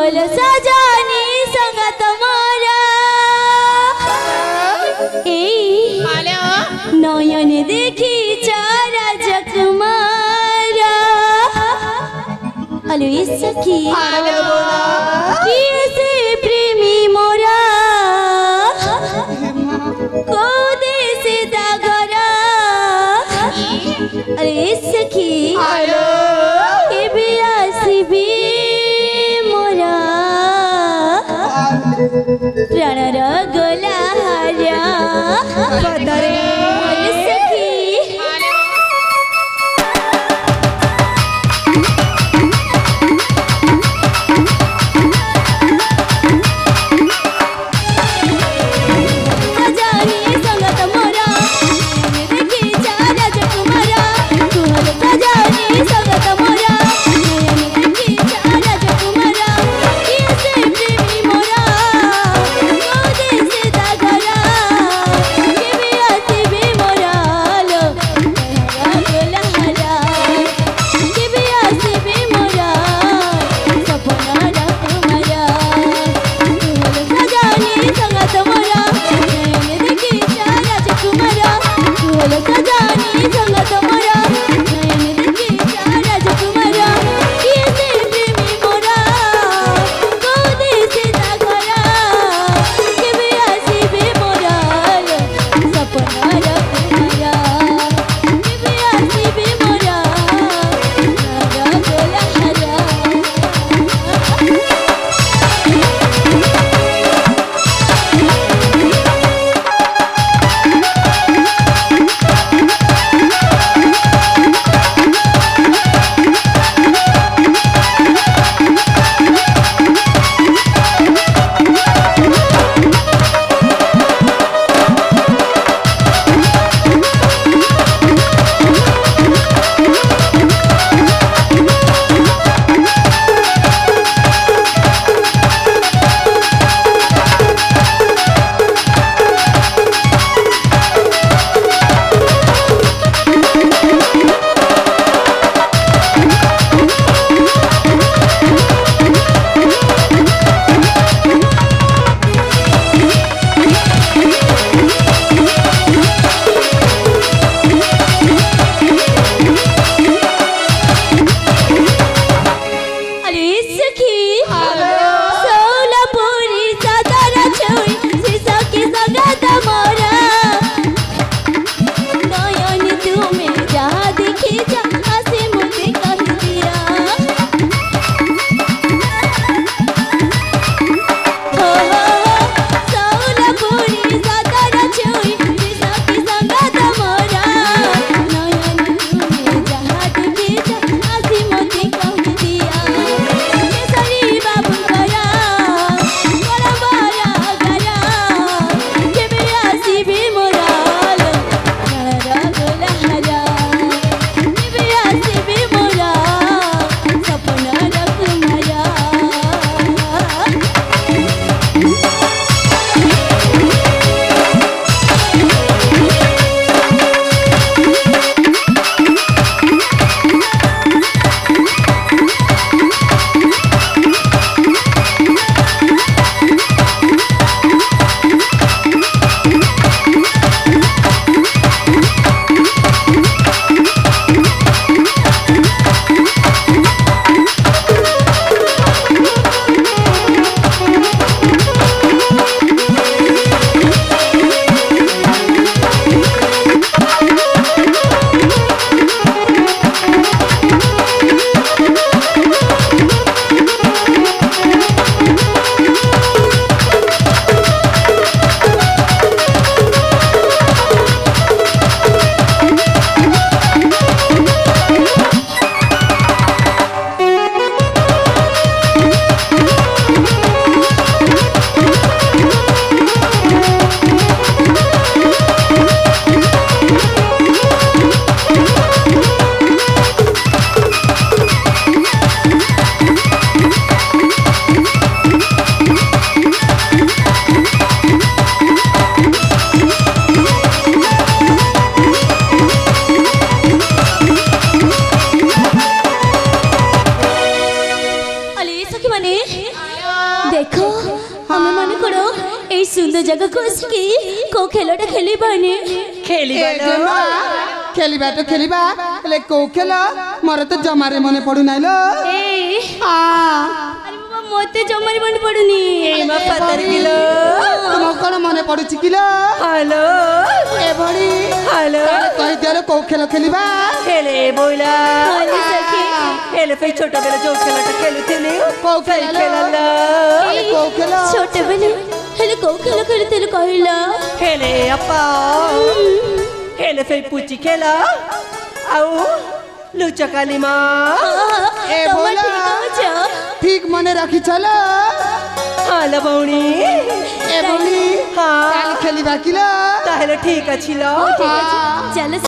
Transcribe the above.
कुहल सजानी संगत मोरा नयन देखी राजकुमारा अलो सखी किसे प्रेमी मोरा को देश दागरा अरे सखी आसबी मोरा प्राणर गलाहारा देखो हमें मन करो এই সুন্দর জায়গা কোসকি কো খেলাটা খেলিবানি খেলিবা তো খেলিবা হেলে কো খেল মোর তো জমারে মনে পড়ু নাই লো এই আরে বাবা মতে জমারে মনে পড়ুনি এই মা পাতার কিলো তোমার কোন মনে পড়ুছি কিলো হ্যালো এ ভড়ি হ্যালো কই দিলে কো খেল খেলিবা হেলে বইলা হলি সখী হেলে ফেই ছোটবেলা যে খেলাটা খেলুছিলি কো খেল খেলালা কো খেল ছোটবেলা হেলে কো খেলা খেলতে কহিলা হেলে আপা হেলে ফেই পুচি খেলা আউ লুচা কালিমা এ তোমার ভোলা ঠিক আছে ঠিক মনে রাখি চলো হালা বৌনি এ ভড়ি হ্যাঁ কাল খেলিবা কিলো তাহলে ঠিক আছিল ঠিক আছে চলো